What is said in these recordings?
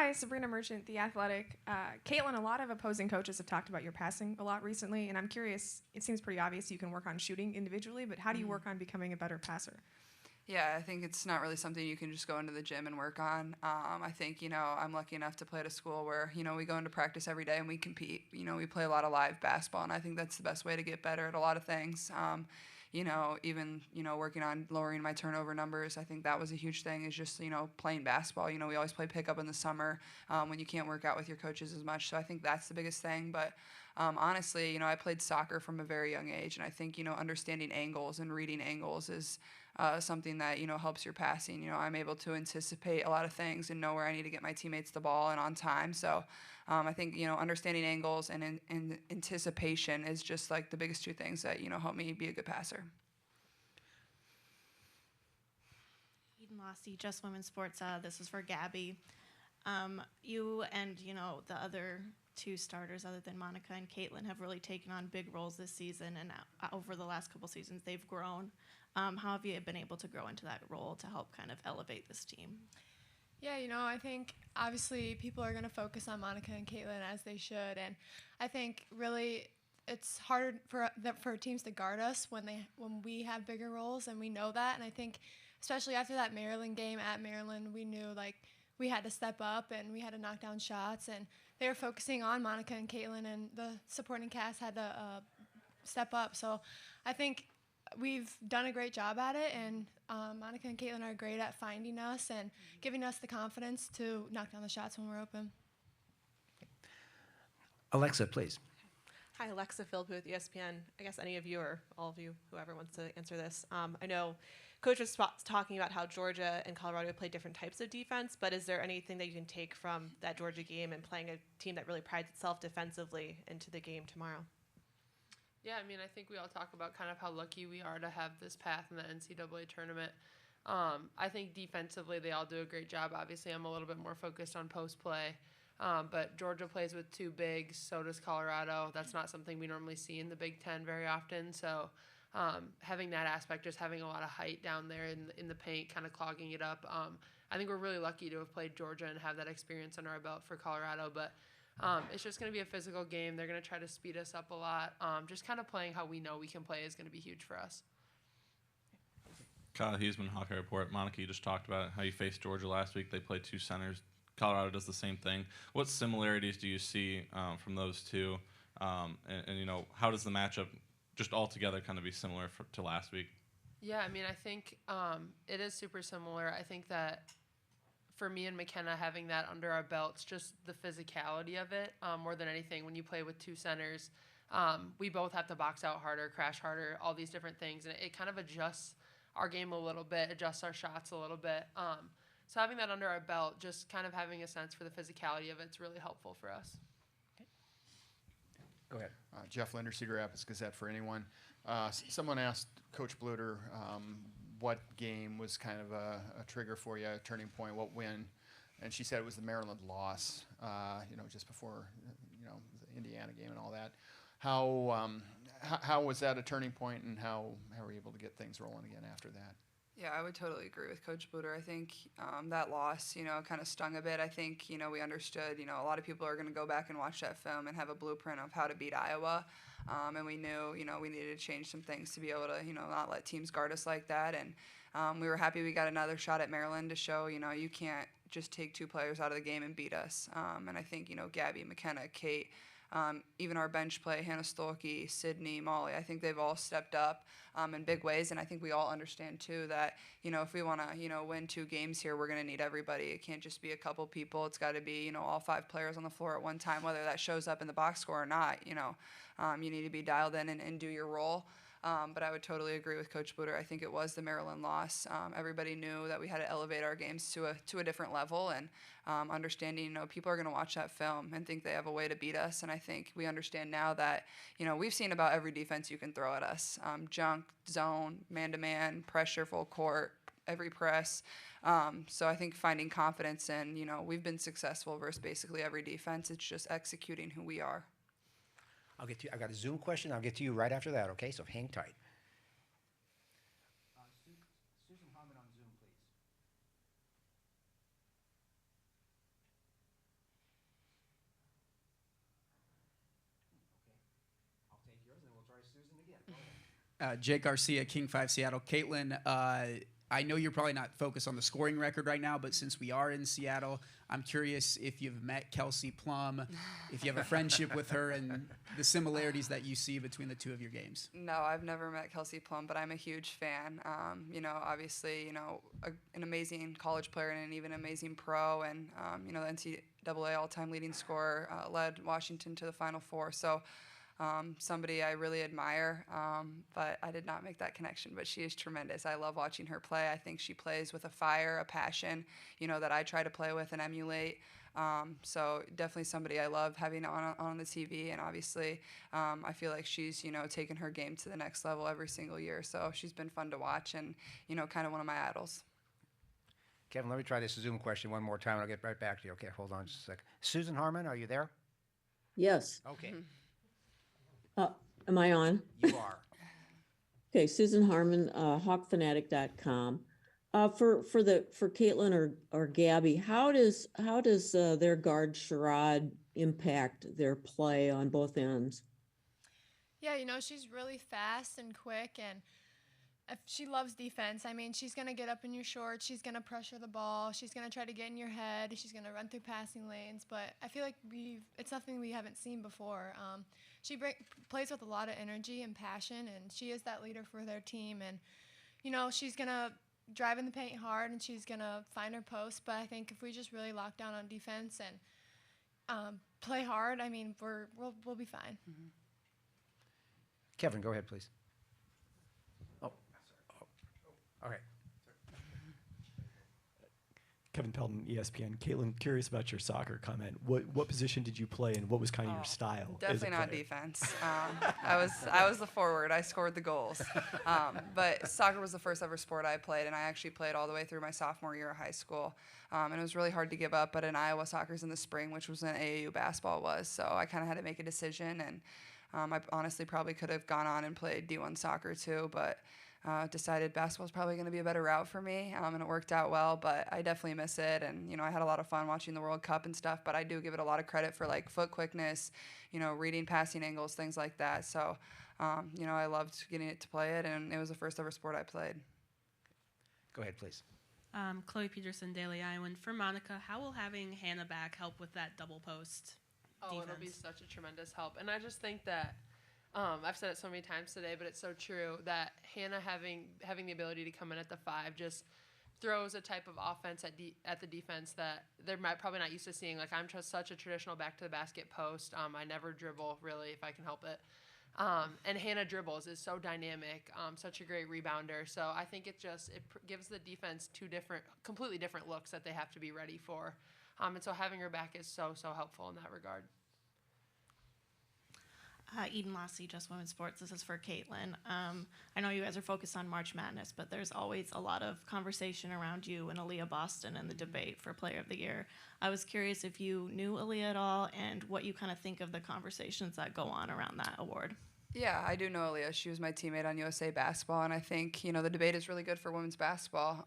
Hi, Sabrina Merchant, The Athletic. Caitlin, a lot of opposing coaches have talked about your passing a lot recently, and I'm curious, it seems pretty obvious you can work on shooting individually, but how do you work on becoming a better passer? Yeah, I think it's not really something you can just go into the gym and work on. I think, I'm lucky enough to play at a school where, we go into practice every day and we compete. We play a lot of live basketball, and I think that's the best way to get better at a lot of things. Even, working on lowering my turnover numbers, I think that was a huge thing, is just, playing basketball. We always play pickup in the summer when you can't work out with your coaches as much. So I think that's the biggest thing. But honestly, I played soccer from a very young age, and I think, understanding angles and reading angles is something that, helps your passing. I'm able to anticipate a lot of things and know where I need to get my teammates the ball and on time. So I think, understanding angles and anticipation is just like the biggest two things that, help me be a good passer. Eden Lassie, Just Women's Sports. This is for Gabbie. You and, the other two starters other than Monika and Caitlin have really taken on big roles this season, and over the last couple seasons they've grown. How have you been able to grow into that role to help kind of elevate this team? Yeah, I think obviously people are going to focus on Monika and Caitlin, as they should, and I think really it's hard for teams to guard us when we have bigger roles, and we know that. And I think especially after that Maryland game at Maryland, we knew we had to step up and we had to knock down shots, and they were focusing on Monika and Caitlin, and the supporting cast had to step up. So I think we've done a great job at it, and Monika and Caitlin are great at finding us and giving us the confidence to knock down the shots when we're open. Alexa, please. Hi, Alexa Philp with ESPN. I guess any of you or all of you, whoever wants to answer this. I know Coach was talking about how Georgia and Colorado play different types of defense, but is there anything that you can take from that Georgia game and playing a team that really prides itself defensively into the game tomorrow? Yeah, I think we all talk about kind of how lucky we are to have this path in the NCAA tournament. I think defensively they all do a great job. Obviously, I'm a little bit more focused on post play. But Georgia plays with two bigs, so does Colorado. That's not something we normally see in the Big Ten very often. So having that aspect, just having a lot of height down there in the paint, kind of clogging it up. I think we're really lucky to have played Georgia and have that experience under our belt for Colorado. But it's just going to be a physical game. They're going to try to speed us up a lot. Just kind of playing how we know we can play is going to be huge for us. Kyle Huseman, Hawkeye Report. Monika, you just talked about how you faced Georgia last week. They played two centers. Colorado does the same thing. What similarities do you see from those two? And how does the matchup just altogether kind of be similar to last week? Yeah, I think it is super similar. I think that for me and McKenna, having that under our belts, just the physicality of it more than anything. When you play with two centers, we both have to box out harder, crash harder, all these different things. And it kind of adjusts our game a little bit, adjusts our shots a little bit. So having that under our belt, just kind of having a sense for the physicality of it's really helpful for us. Okay. Go ahead. Jeff Linder, Cedar Rapids Gazette for anyone. Someone asked Coach Bluter what game was kind of a trigger for you, a turning point, what win, and she said it was the Maryland loss, just before, the Indiana game and all that. How was that a turning point, and how were you able to get things rolling again after that? Yeah, I would totally agree with Coach Bluter. I think that loss, kind of stung a bit. I think, we understood, a lot of people are going to go back and watch that film and have a blueprint of how to beat Iowa. And we knew, we needed to change some things to be able to, not let teams guard us like that. And we were happy we got another shot at Maryland to show, you can't just take two players out of the game and beat us. And I think, Gabbie, McKenna, Kate, even our bench play, Hannah Stolke, Sydney, Molly, I think they've all stepped up in big ways. And I think we all understand, too, that, if we want to, win two games here, we're going to need everybody. It can't just be a couple people. It's got to be, all five players on the floor at one time, whether that shows up in the box score or not. You need to be dialed in and do your role. But I would totally agree with Coach Bluter. I think it was the Maryland loss. Everybody knew that we had to elevate our games to a different level, and understanding, people are going to watch that film and think they have a way to beat us. And I think we understand now that, we've seen about every defense you can throw at us. Junk, zone, man-to-man, pressure, full court, every press. So I think finding confidence in, we've been successful versus basically every defense. It's just executing who we are. I'll get to you. I got a Zoom question. I'll get to you right after that, okay? So hang tight. Susan Harmon on Zoom, please. Jake Garcia, King 5 Seattle. Caitlin, I know you're probably not focused on the scoring record right now, but since we are in Seattle, I'm curious if you've met Kelsey Plum, if you have a friendship with her, and the similarities that you see between the two of your games. No, I've never met Kelsey Plum, but I'm a huge fan. Obviously, an amazing college player and an even amazing pro, and the NCAA all-time leading scorer, led Washington to the Final Four. So. Somebody I really admire, but I did not make that connection. But she is tremendous. I love watching her play. I think she plays with a fire, a passion, that I try to play with and emulate. So definitely somebody I love having on the TV. And obviously, I feel like she's, taken her game to the next level every single year. So she's been fun to watch and, kind of one of my idols. Kevin, let me try this Zoom question one more time, and I'll get right back to you. Okay, hold on just a sec. Susan Harmon, are you there? Yes. Okay. Am I on? You are. Okay, Susan Harmon, hawkfanatic.com. For Caitlin or Gabbie, how does their guard charade impact their play on both ends? Yeah, she's really fast and quick, and she loves defense. I mean, she's going to get up in your shorts. She's going to pressure the ball. She's going to try to get in your head. She's going to run through passing lanes. But I feel like it's something we haven't seen before. She plays with a lot of energy and passion, and she is that leader for their team. And, she's going to drive in the paint hard, and she's going to find her post. But I think if we just really lock down on defense and play hard, I mean, we'll be fine. Mm-hmm. Kevin, go ahead, please. All right. Kevin Pelton, ESPN. Caitlin, curious about your soccer comment. What position did you play, and what was kind of your style? Definitely not defense. I was the forward. I scored the goals. But soccer was the first ever sport I played, and I actually played all the way through my sophomore year of high school. And it was really hard to give up. But in Iowa, soccer's in the spring, which was when AAU basketball was. So I kind of had to make a decision, and I honestly probably could have gone on and played D1 soccer too, but. Decided basketball was probably going to be a better route for me, and it worked out well, but I definitely miss it, and, I had a lot of fun watching the World Cup and stuff, but I do give it a lot of credit for, foot quickness, reading passing angles, things like that, so, I loved getting it to play it, and it was the first ever sport I played. Go ahead, please. Chloe Peterson, Daily Iowan. For Monika, how will having Hannah back help with that double post defense? It'll be such a tremendous help, and I just think that I've said it so many times today, but it's so true that Hannah having the ability to come in at the 5 just throws a type of offense at the defense that they're probably not used to seeing. I'm just such a traditional back to the basket post. I never dribble really if I can help it. And Hannah dribbles is so dynamic, such a great rebounder. So I think it gives the defense completely different looks that they have to be ready for. And so having her back is so helpful in that regard. Eden Lassie, Just Women's Sports. This is for Caitlin. I know you guys are focused on March Madness, but there's always a lot of conversation around you and Aaliyah Boston and the debate for Player of the Year. I was curious if you knew Aaliyah at all and what you kind of think of the conversations that go on around that award. Yeah, I do know Aaliyah. She was my teammate on USA Basketball, and I think, the debate is really good for women's basketball.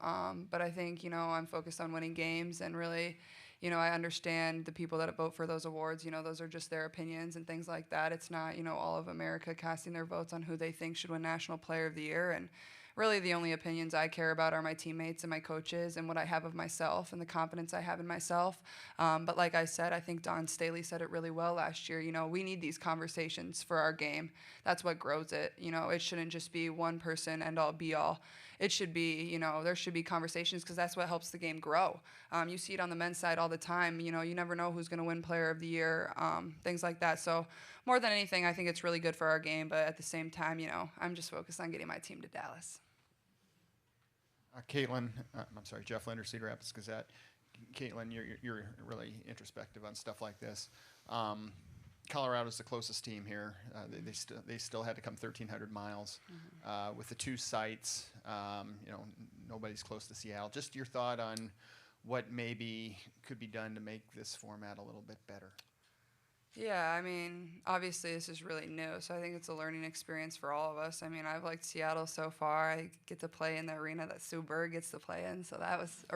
But I think, I'm focused on winning games and really, I understand the people that vote for those awards. Those are just their opinions and things like that. It's not, all of America casting their votes on who they think should win National Player of the Year. And really the only opinions I care about are my teammates and my coaches and what I have of myself and the confidence I have in myself. But like I said, I think Dawn Staley said it really well last year. We need these conversations for our game. That's what grows it. It shouldn't just be one person end all be all. It should be, there should be conversations because that's what helps the game grow. You see it on the men's side all the time. You never know who's going to win Player of the Year, things like that. So more than anything, I think it's really good for our game. But at the same time, I'm just focused on getting my team to Dallas. Caitlin, Jeff Linder, Cedar Rapids Gazette. Caitlin, you're really introspective on stuff like this. Colorado's the closest team here. They still had to come 1,300 miles with the 2 sites. Nobody's close to Seattle. Just your thought on what maybe could be done to make this format a little bit better. Yeah, obviously this is really new, so I think it's a learning experience for all of us. I've liked Seattle so far. I get to play in the arena that Sue Bird gets to play in,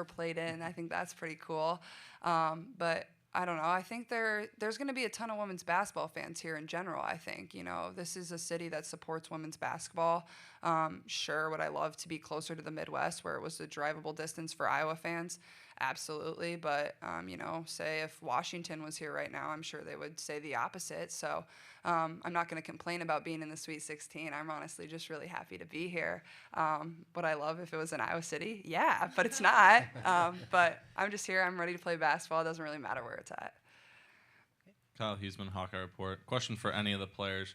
played in. I think that's pretty cool. But I don't know. I think there's going to be a ton of women's basketball fans here in general. I think, this is a city that supports women's basketball. Sure, would I love to be closer to the Midwest where it was a drivable distance for Iowa fans? Absolutely. But, say if Washington was here right now, I'm sure they would say the opposite. So I'm not going to complain about being in the Sweet 16. I'm honestly just really happy to be here. Would I love if it was in Iowa City? Yeah, but it's not. But I'm just here. I'm ready to play basketball. It doesn't really matter where it's at. Kyle Huseman, Hawkeye Report. Question for any of the players.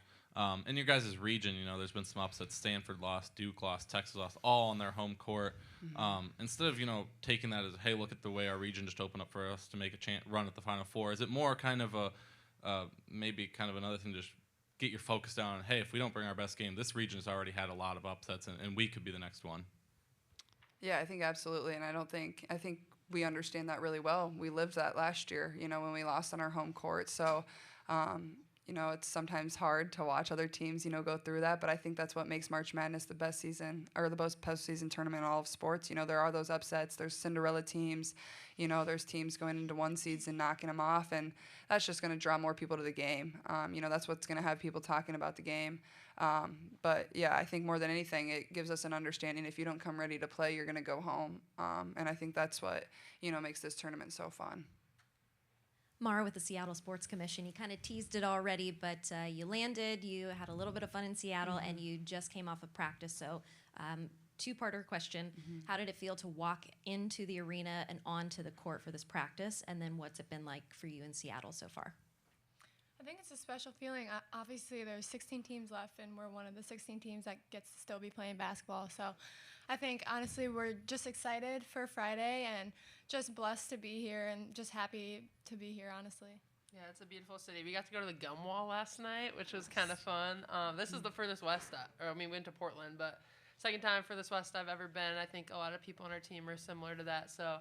In your guys' region, there's been some upsets. Stanford lost, Duke lost, Texas lost, all on their home court. Instead of, taking that as, hey, look at the way our region just opened up for us to make a run at the Final Four, is it more kind of maybe kind of another thing to just get your focus down on, hey, if we don't bring our best game, this region has already had a lot of upsets, and we could be the next one? Yeah, I think absolutely. And I think we understand that really well. We lived that last year, when we lost on our home court. So, it's sometimes hard to watch other teams, go through that. But I think that's what makes March Madness the best season or the best postseason tournament in all of sports. There are those upsets. There's Cinderella teams. There's teams going into 1 seeds and knocking them off. And that's just going to draw more people to the game. That's what's going to have people talking about the game. But, yeah, I think more than anything, it gives us an understanding if you don't come ready to play, you're going to go home. And I think that's what, makes this tournament so fun. Mara with the Seattle Sports Commission. You kind of teased it already, but you landed, you had a little bit of fun in Seattle, and you just came off of practice. So two-parter question. How did it feel to walk into the arena and onto the court for this practice? And then what's it been like for you in Seattle so far? I think it's a special feeling. Obviously, there's 16 teams left, and we're one of the 16 teams that gets to still be playing basketball. So I think, honestly, we're just excited for Friday and just blessed to be here and just happy to be here, honestly. Yeah, it's a beautiful city. We got to go to the Gum Wall last night, which was kind of fun. This is the furthest west, we went to Portland, but second time furthest west I've ever been. I think a lot of people on our team are similar to that. So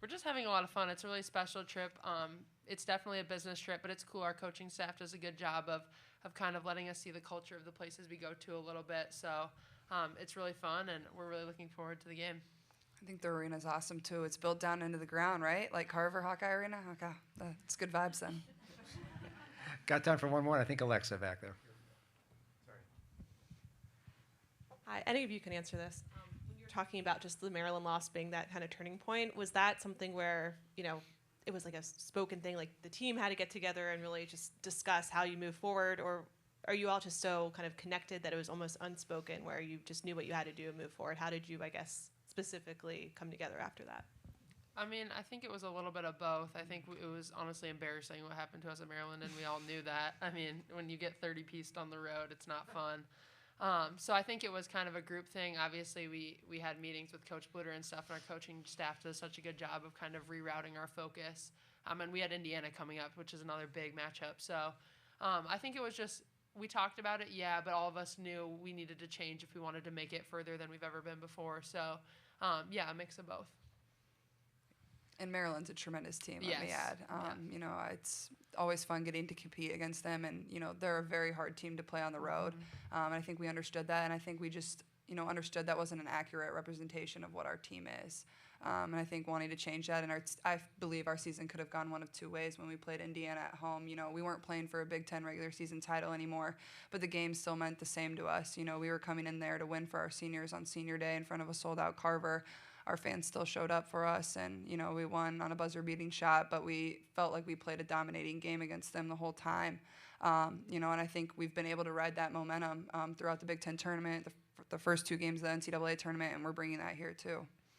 we're just having a lot of fun. It's a really special trip. It's definitely a business trip, but it's cool. Our coaching staff does a good job of kind of letting us see the culture of the places we go to a little bit. So it's really fun, and we're really looking forward to the game. I think the arena's awesome, too. It's built down into the ground, right? Like Carver Hawkeye Arena? Okay, it's good vibes then. Got time for one more? I think Alexa back there. Hi, any of you can answer this. When you're talking about just the Maryland loss being that kind of turning point, was that something where, it was like a spoken thing, like the team had to get together and really just discuss how you move forward, or are you all just so kind of connected that it was almost unspoken where you just knew what you had to do and move forward? How did you, specifically come together after that? I think it was a little bit of both. I think it was honestly embarrassing what happened to us in Maryland, and we all knew that. When you get 30-pieced on the road, it's not fun. So I think it was kind of a group thing. Obviously, we had meetings with Coach Bluter and stuff, and our coaching staff does such a good job of kind of rerouting our focus. And we had Indiana coming up, which is another big matchup. So I think it was just we talked about it, yeah, but all of us knew we needed to change if we wanted to make it further than we've ever been before. So, a mix of both. And Maryland's a tremendous team, let me Yes. add. It's always fun getting to compete against them, and, they're a very hard team to play on the road. And I think we understood that, and I think we just, understood that wasn't an accurate representation of what our team is. And I think wanting to change that, and I believe our season could have gone one of two ways when we played Indiana at home. We weren't playing for a Big Ten regular season title anymore, but the game still meant the same to us. We were coming in there to win for our seniors on senior day in front of a sold-out Carver. Our fans still showed up for us, and, we won on a buzzer-beating shot, but we felt like we played a dominating game against them the whole time. And I think we've been able to ride that momentum throughout the Big Ten tournament, the first 2 games of the NCAA tournament, and we're bringing that here too.